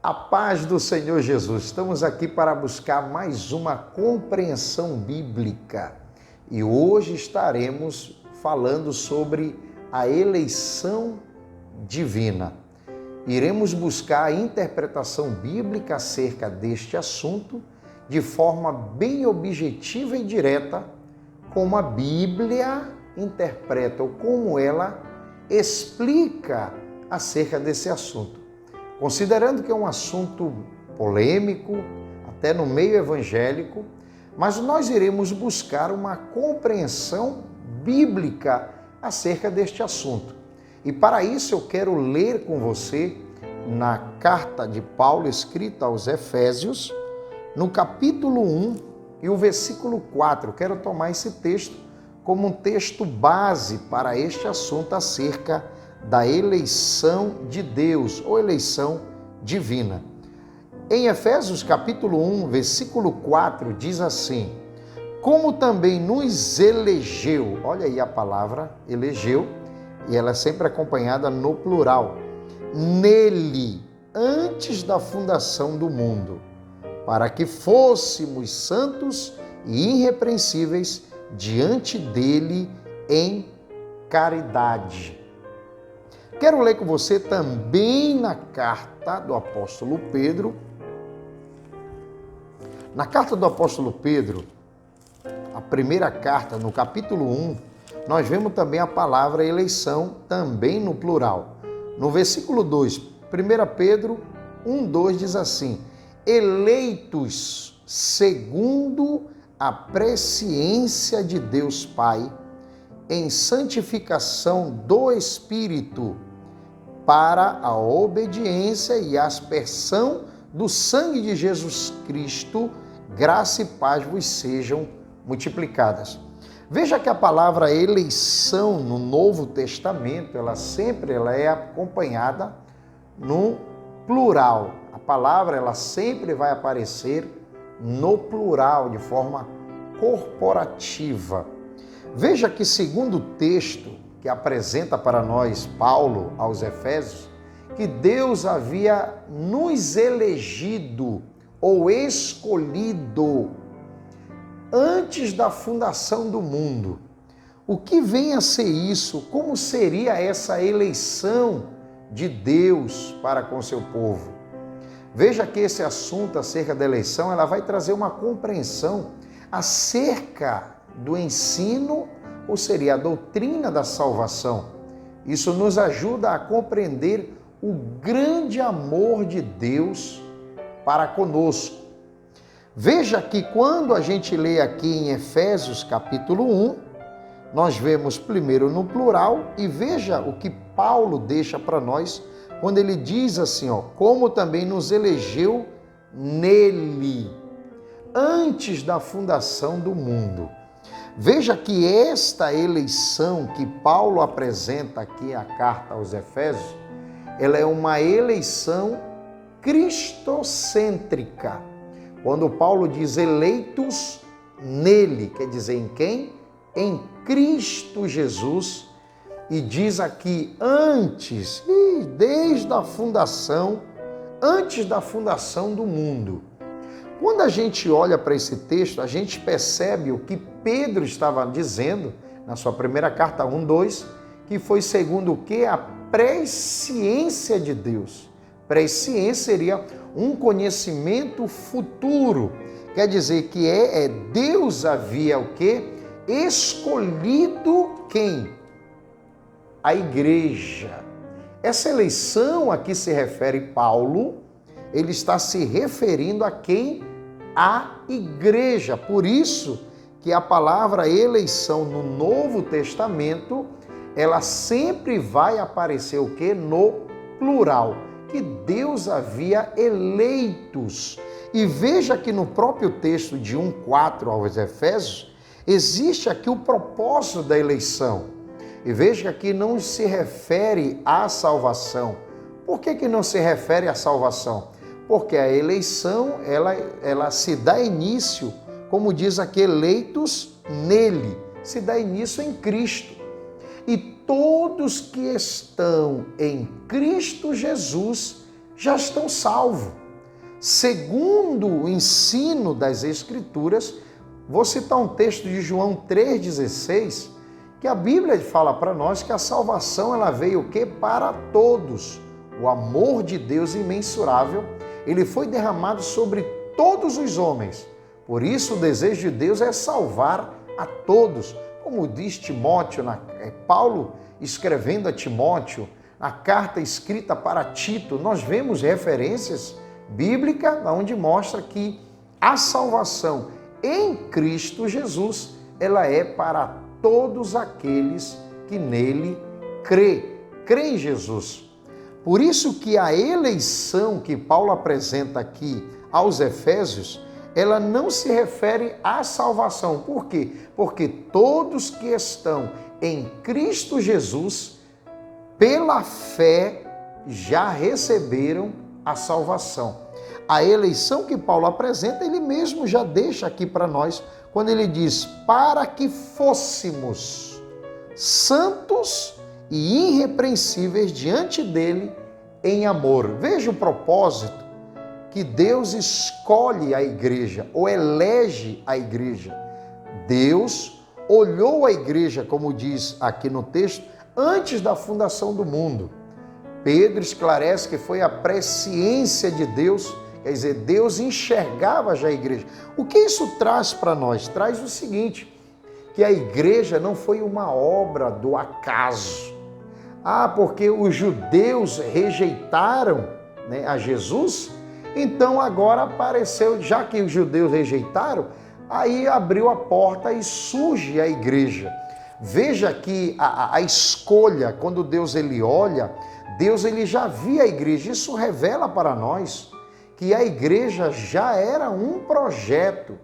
A paz do Senhor Jesus. Estamos aqui para buscar mais uma compreensão bíblica e hoje estaremos falando sobre a eleição divina. Iremos buscar a interpretação bíblica acerca deste assunto de forma bem objetiva e direta, como a Bíblia interpreta ou como ela explica acerca desse assunto. Considerando que é um assunto polêmico, até no meio evangélico, mas nós iremos buscar uma compreensão bíblica acerca deste assunto. E para isso eu quero ler com você na carta de Paulo escrita aos Efésios, no capítulo 1 e o versículo 4. Quero tomar esse texto como um texto base para este assunto acerca da eleição de Deus ou eleição divina. Em Efésios capítulo 1, versículo 4, diz assim: como também nos elegeu, olha aí a palavra elegeu, e ela é sempre acompanhada no plural, nele, antes da fundação do mundo, para que fôssemos santos e irrepreensíveis diante dele em caridade. Quero ler com você também na carta do apóstolo Pedro. Na carta do apóstolo Pedro, a primeira carta, no capítulo 1, nós vemos também a palavra eleição, também no plural. No versículo 2, 1 Pedro 1:2 diz assim: eleitos segundo a presciência de Deus Pai, em santificação do Espírito, para a obediência e aspersão do sangue de Jesus Cristo, graça e paz vos sejam multiplicadas. Veja que a palavra eleição no Novo Testamento, ela é acompanhada no plural. A palavra, ela sempre vai aparecer no plural, de forma corporativa. Veja que segundo o texto que apresenta para nós Paulo aos Efésios, que Deus havia nos elegido ou escolhido antes da fundação do mundo. O que vem a ser isso? Como seria essa eleição de Deus para com seu povo? Veja que esse assunto acerca da eleição, ela vai trazer uma compreensão acerca do ensino, ou seria a doutrina da salvação. Isso nos ajuda a compreender o grande amor de Deus para conosco. Veja que quando a gente lê aqui em Efésios capítulo 1, nós vemos primeiro no plural e veja o que Paulo deixa para nós quando ele diz assim, como também nos elegeu nele, antes da fundação do mundo. Veja que esta eleição que Paulo apresenta aqui na carta aos Efésios, ela é uma eleição cristocêntrica. Quando Paulo diz eleitos nele, quer dizer em quem? Em Cristo Jesus. E diz aqui antes, desde a fundação, antes da fundação do mundo. Quando a gente olha para esse texto, a gente percebe o que Pedro estava dizendo na sua primeira carta 1:2, que foi segundo o que? A presciência de Deus. Presciência seria um conhecimento futuro. Quer dizer que Deus havia o quê? Escolhido quem? A igreja. Essa eleição a que se refere Paulo, ele está se referindo a quem? A igreja. Por isso que a palavra eleição no Novo Testamento, ela sempre vai aparecer o quê? No plural, que Deus havia eleitos. E veja que no próprio texto de 1:4 aos Efésios, existe aqui o propósito da eleição. E veja que aqui não se refere à salvação. Por que não se refere à salvação? Porque a eleição, ela se dá início, como diz aqui, eleitos nele, se dá início em Cristo. E todos que estão em Cristo Jesus já estão salvos. Segundo o ensino das Escrituras, vou citar um texto de João 3,16, que a Bíblia fala para nós que a salvação ela veio o quê? Para todos. O amor de Deus imensurável, ele foi derramado sobre todos os homens. Por isso o desejo de Deus é salvar a todos. Como diz Timóteo, Paulo escrevendo a Timóteo, na carta escrita para Tito, nós vemos referências bíblicas onde mostra que a salvação em Cristo Jesus, ela é para todos aqueles que nele crê em Jesus. Por isso que a eleição que Paulo apresenta aqui aos Efésios, ela não se refere à salvação. Por quê? Porque todos que estão em Cristo Jesus, pela fé, já receberam a salvação. A eleição que Paulo apresenta, ele mesmo já deixa aqui para nós, quando ele diz, para que fôssemos santos e irrepreensíveis diante dele em amor. Veja o propósito que Deus escolhe a igreja, ou elege a igreja. Deus olhou a igreja, como diz aqui no texto, antes da fundação do mundo. Pedro esclarece que foi a presciência de Deus, quer dizer, Deus enxergava já a igreja. O que isso traz para nós? Traz o seguinte, que a igreja não foi uma obra do acaso. Porque os judeus rejeitaram, a Jesus, então agora apareceu, já que os judeus rejeitaram, aí abriu a porta e surge a igreja. Veja que a escolha, quando Deus ele olha, Deus ele já via a igreja. Isso revela para nós que a igreja já era um projeto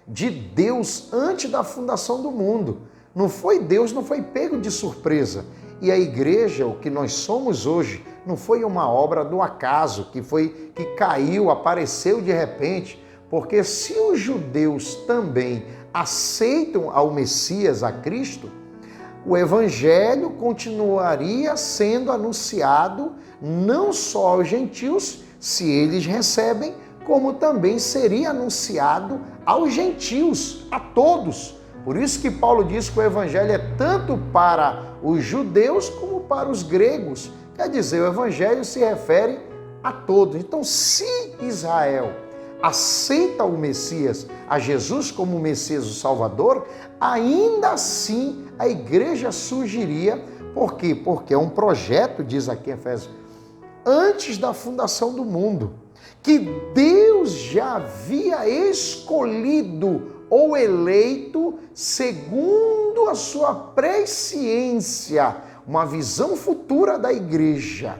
de Deus antes da fundação do mundo. Não foi Deus, não foi pego de surpresa. E a igreja, o que nós somos hoje, não foi uma obra do acaso, que caiu, apareceu de repente. Porque se os judeus também aceitam ao Messias, a Cristo, o evangelho continuaria sendo anunciado não só aos gentios, se eles recebem, como também seria anunciado aos gentios, a todos. Por isso que Paulo diz que o evangelho é tanto para os judeus como para os gregos. Quer dizer, o evangelho se refere a todos. Então, se Israel aceita o Messias, a Jesus como o Messias, o Salvador, ainda assim a igreja surgiria. Por quê? Porque é um projeto, diz aqui em Efésios, antes da fundação do mundo, que Deus já havia escolhido ou eleito segundo a sua presciência, uma visão futura da igreja.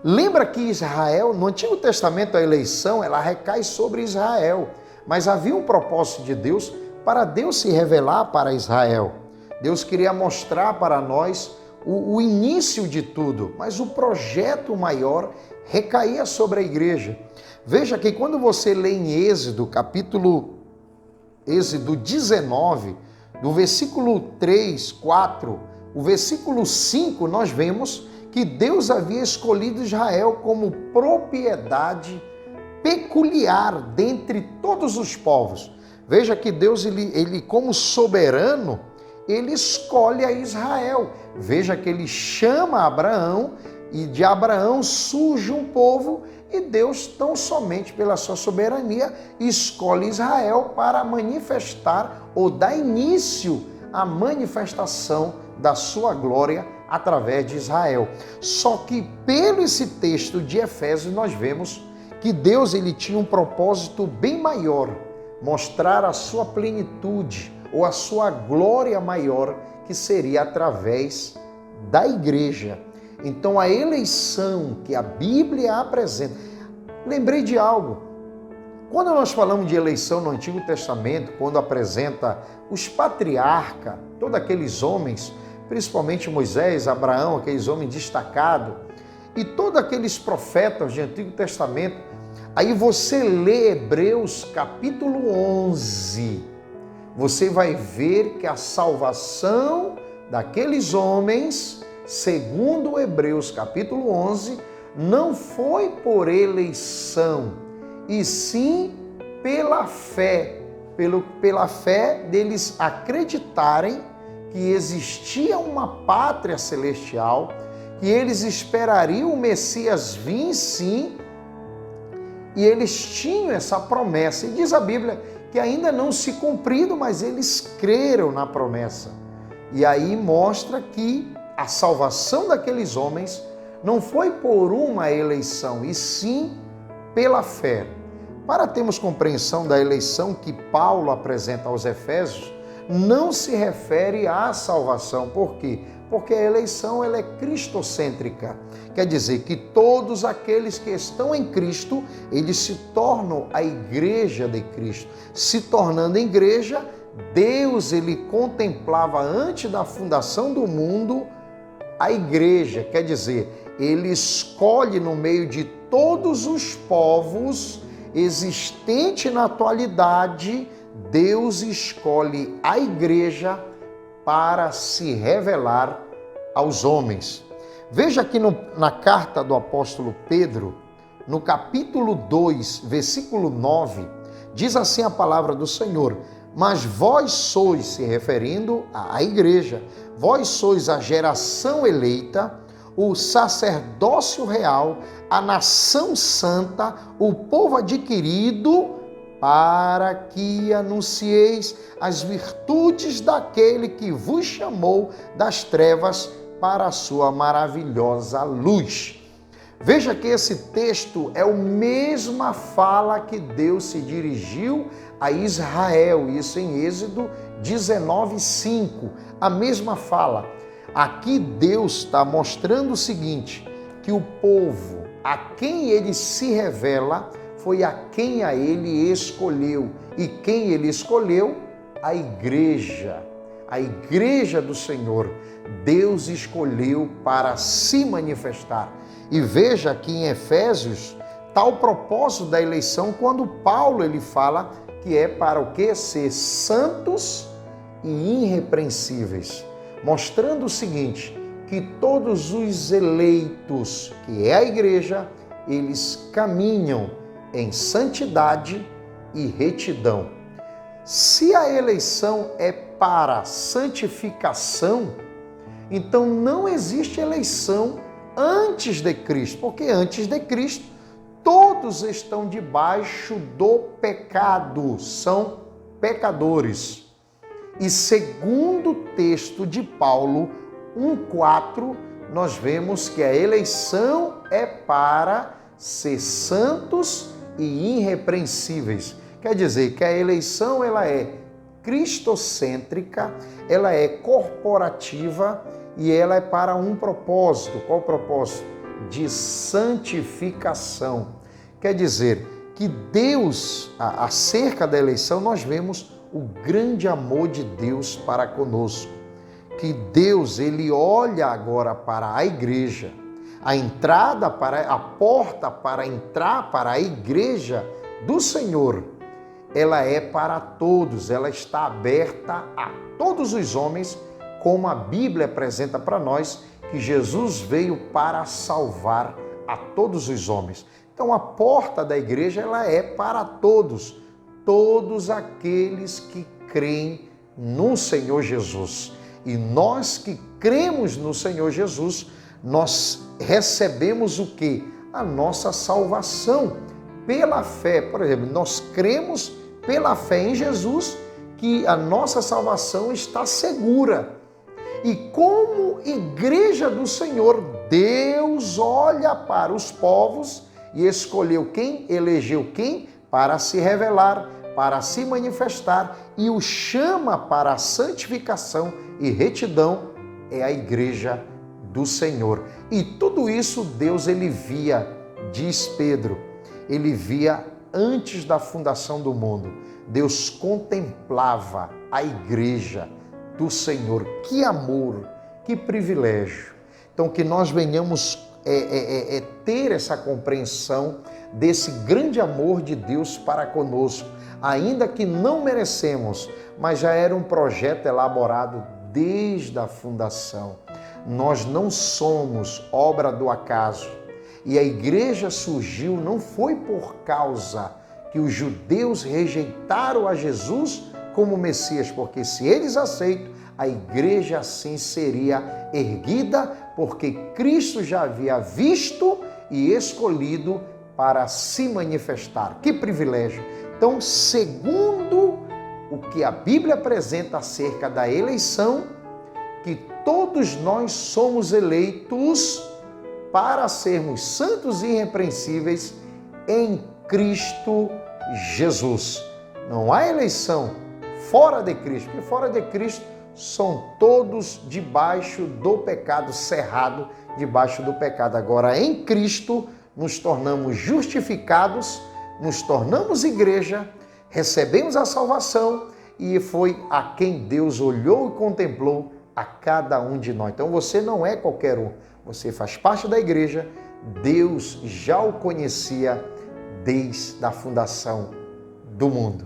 Lembra que Israel, no Antigo Testamento, a eleição, ela recai sobre Israel, mas havia um propósito de Deus para Deus se revelar para Israel. Deus queria mostrar para nós o início de tudo, mas o projeto maior recaía sobre a igreja. Veja que quando você lê em Êxodo 19, do versículo 3, 4, o versículo 5, nós vemos que Deus havia escolhido Israel como propriedade peculiar dentre todos os povos. Veja que Deus, ele como soberano, ele escolhe a Israel. Veja que ele chama Abraão e de Abraão surge um povo e Deus, tão somente pela sua soberania, escolhe Israel para manifestar ou dar início à manifestação da sua glória através de Israel. Só que pelo esse texto de Efésios nós vemos que Deus ele tinha um propósito bem maior, mostrar a sua plenitude ou a sua glória maior, que seria através da igreja. Então a eleição que a Bíblia apresenta, lembrei de algo. Quando nós falamos de eleição no Antigo Testamento, quando apresenta os patriarcas, todos aqueles homens, principalmente Moisés, Abraão, aqueles homens destacados, e todos aqueles profetas do Antigo Testamento, aí você lê Hebreus capítulo 11, você vai ver que a salvação daqueles homens, segundo Hebreus capítulo 11, não foi por eleição, e sim pela fé, pela fé deles acreditarem que existia uma pátria celestial, que eles esperariam o Messias vir sim, e eles tinham essa promessa. E diz a Bíblia que ainda não se cumprido, mas eles creram na promessa. E aí mostra que a salvação daqueles homens não foi por uma eleição, e sim pela fé. Para termos compreensão da eleição que Paulo apresenta aos Efésios, não se refere à salvação. Por quê? Porque a eleição ela é cristocêntrica. Quer dizer que todos aqueles que estão em Cristo, eles se tornam a igreja de Cristo. Se tornando igreja, Deus ele contemplava antes da fundação do mundo a igreja. Quer dizer, ele escolhe no meio de todos os povos existentes na atualidade, Deus escolhe a igreja para se revelar aos homens. Veja aqui na carta do apóstolo Pedro, no capítulo 2, versículo 9, diz assim a palavra do Senhor: mas vós sois, se referindo à igreja, vós sois a geração eleita, o sacerdócio real, a nação santa, o povo adquirido, para que anuncieis as virtudes daquele que vos chamou das trevas para a sua maravilhosa luz. Veja que esse texto é a mesma fala que Deus se dirigiu a Israel, isso em Êxodo 19:5, a mesma fala. Aqui Deus está mostrando o seguinte, que o povo a quem ele se revela foi a quem a ele escolheu. E quem ele escolheu? A igreja do Senhor. Deus escolheu para se manifestar. E veja que em Efésios está o propósito da eleição, quando Paulo ele fala que é para o quê? Ser santos e irrepreensíveis. Mostrando o seguinte, que todos os eleitos, que é a igreja, eles caminham em santidade e retidão. Se a eleição é para santificação, então não existe eleição antes de Cristo, porque antes de Cristo todos estão debaixo do pecado, são pecadores. E segundo o texto de Paulo 1:4, nós vemos que a eleição é para ser santos e irrepreensíveis. Quer dizer que a eleição ela é cristocêntrica, ela é corporativa e ela é para um propósito. Qual o propósito? De santificação. Quer dizer que Deus, acerca da eleição, nós vemos o grande amor de Deus para conosco. Que Deus, ele olha agora para a igreja, a porta para entrar para a igreja do Senhor, ela é para todos, ela está aberta a todos os homens, como a Bíblia apresenta para nós, que Jesus veio para salvar a todos os homens. Então a porta da igreja ela é para todos, todos aqueles que creem no Senhor Jesus. E nós que cremos no Senhor Jesus, nós recebemos o quê? A nossa salvação pela fé. Por exemplo, nós cremos pela fé em Jesus que a nossa salvação está segura. E como igreja do Senhor, Deus olha para os povos e escolheu quem? Elegeu quem? Para se revelar, para se manifestar e o chama para a santificação e retidão, é a igreja do Senhor. E tudo isso Deus ele via, diz Pedro, ele via antes da fundação do mundo. Deus contemplava a igreja do Senhor. Que amor, que privilégio. Então que nós venhamos ter essa compreensão desse grande amor de Deus para conosco, ainda que não merecemos, mas já era um projeto elaborado desde a fundação. Nós não somos obra do acaso. E a igreja surgiu não foi por causa que os judeus rejeitaram a Jesus como Messias, porque se eles aceitam, a igreja assim seria erguida, porque Cristo já havia visto e escolhido para se manifestar. Que privilégio! Então, segundo o que a Bíblia apresenta acerca da eleição, que todos nós somos eleitos para sermos santos e irrepreensíveis em Cristo Jesus. Não há eleição fora de Cristo, porque fora de Cristo são todos debaixo do pecado, cerrado debaixo do pecado. Agora, em Cristo, nos tornamos justificados, nos tornamos igreja, recebemos a salvação e foi a quem Deus olhou e contemplou a cada um de nós. Então você não é qualquer um, você faz parte da igreja, Deus já o conhecia desde a fundação do mundo.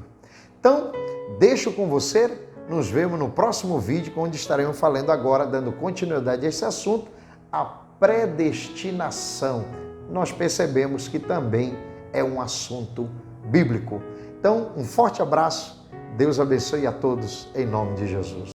Então, deixo com você, nos vemos no próximo vídeo, onde estaremos falando agora, dando continuidade a esse assunto, a predestinação. Nós percebemos que também é um assunto bíblico. Então, um forte abraço, Deus abençoe a todos, em nome de Jesus.